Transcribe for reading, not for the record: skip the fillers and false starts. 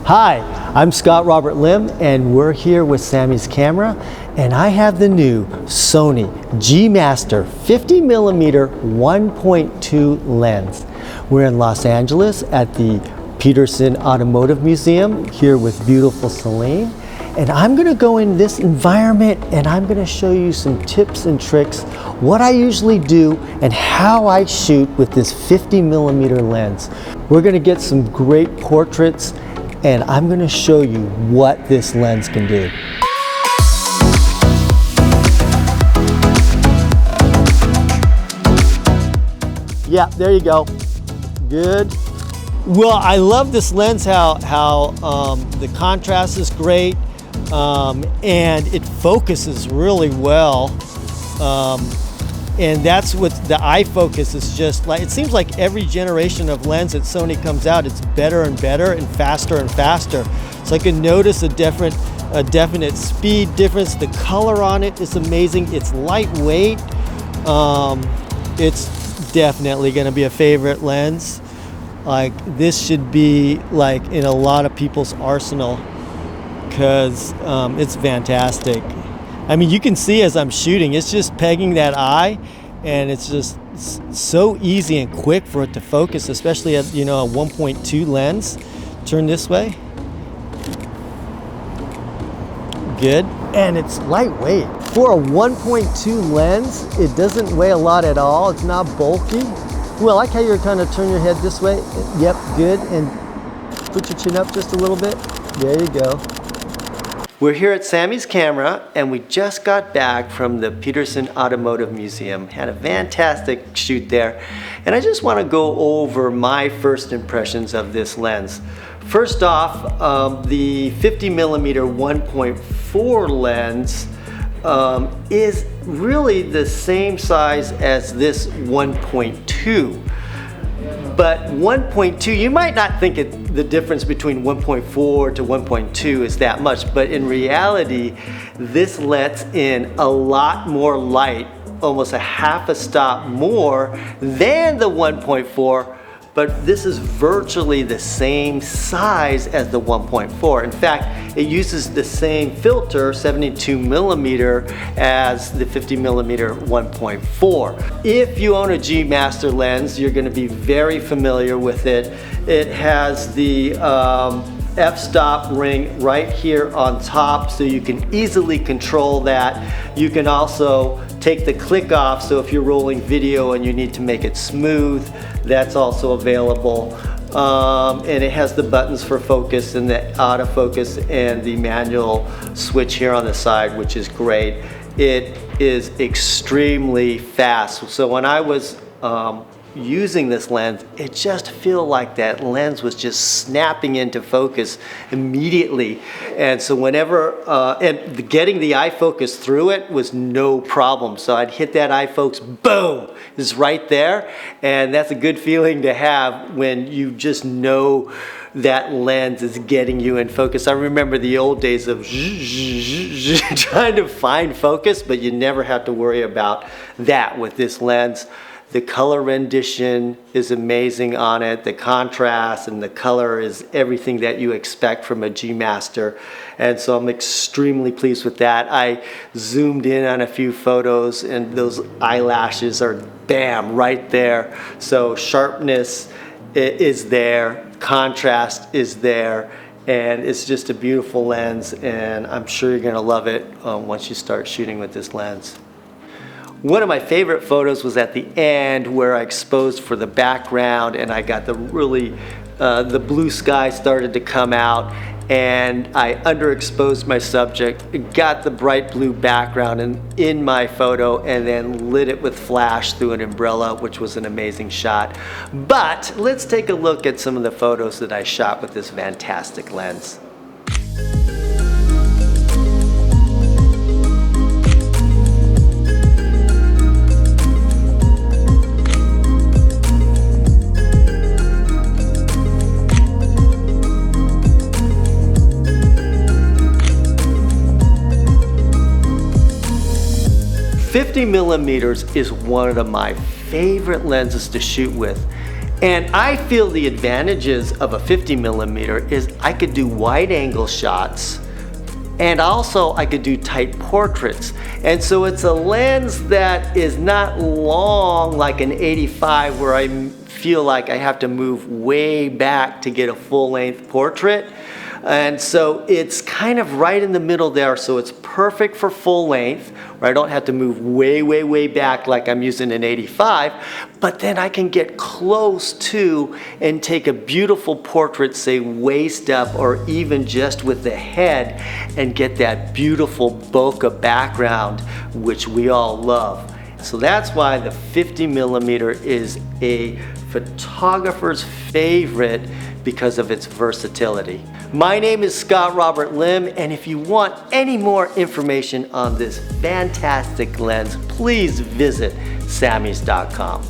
Hi, I'm Scott Robert Lim, and we're here with Samy's camera, and I have the new Sony G Master 50mm 1.2 lens. We're in Los Angeles at the Petersen Automotive Museum here with beautiful Celine, and I'm going to go in this environment and I'm going to show you some tips and tricks, what I usually do and how I shoot with this 50mm lens. We're going to get some great portraits, and I'm going to show you what this lens can do. Yeah, there you go. Good. Well, I love this lens, how the contrast is great, and it focuses really well. And that's what the eye focus is just like. It seems like every generation of lens that Sony comes out, it's better and better and faster. So I can notice a definite speed difference. The color on it is amazing. It's lightweight. It's definitely going to be a favorite lens. Like, this should be like in a lot of people's arsenal because it's fantastic. I mean, you can see as I'm shooting, it's just pegging that eye, and it's just so easy and quick for it to focus, especially at, you know, a 1.2 lens. Turn this way. Good. And it's lightweight. For a 1.2 lens, it doesn't weigh a lot at all. It's not bulky. Well, I like how you're kind of turn your head this way. Yep, good. And put your chin up just a little bit. There you go. We're here at Samy's camera, and we just got back from the Petersen Automotive Museum. Had a fantastic shoot there, and I just want to go over my first impressions of this lens. First off, the 50mm 1.4 lens is really the same size as this 1.2. But 1.2, you might not think the difference between 1.4 to 1.2 is that much, but in reality, this lets in a lot more light, almost a half a stop more than the 1.4, but this is virtually the same size as the 1.4. In fact, it uses the same filter, 72mm, as the 50mm 1.4. If you own a G Master lens, you're going to be very familiar with it. It has the f-stop ring right here on top, so you can easily control that. You can also take the click off, so if you're rolling video and you need to make it smooth, that's also available. And it has the buttons for focus and the autofocus and the manual switch here on the side, which is great. It is extremely fast. So when I was using this lens, it just feel like that lens was just snapping into focus immediately. And so whenever, and getting the eye focus through it was no problem. So I'd hit that eye focus, boom, it's right there. And that's a good feeling to have when you just know that lens is getting you in focus. I remember the old days of trying to find focus, but you never have to worry about that with this lens. The color rendition is amazing on it. The contrast and the color is everything that you expect from a G Master. And so I'm extremely pleased with that. I zoomed in on a few photos and those eyelashes are bam, right there. So sharpness is there, contrast is there, and it's just a beautiful lens, and I'm sure you're gonna love it once you start shooting with this lens. One of my favorite photos was at the end where I exposed for the background and I got the really, the blue sky started to come out, and I underexposed my subject, got the bright blue background in my photo, and then lit it with flash through an umbrella, which was an amazing shot. But let's take a look at some of the photos that I shot with this fantastic lens. 50 millimeters is one of my favorite lenses to shoot with. And I feel the advantages of a 50mm is I could do wide angle shots, and also I could do tight portraits. And so it's a lens that is not long like an 85 where I feel like I have to move way back to get a full-length portrait. And so it's kind of right in the middle there, so it's perfect for full length, where I don't have to move way, way, way back like I'm using an 85, but then I can get close to and take a beautiful portrait, say waist up or even just with the head, and get that beautiful bokeh background, which we all love. So that's why the 50mm is a photographer's favorite, because of its versatility. My name is Scott Robert Lim, and if you want any more information on this fantastic lens, please visit Samys.com.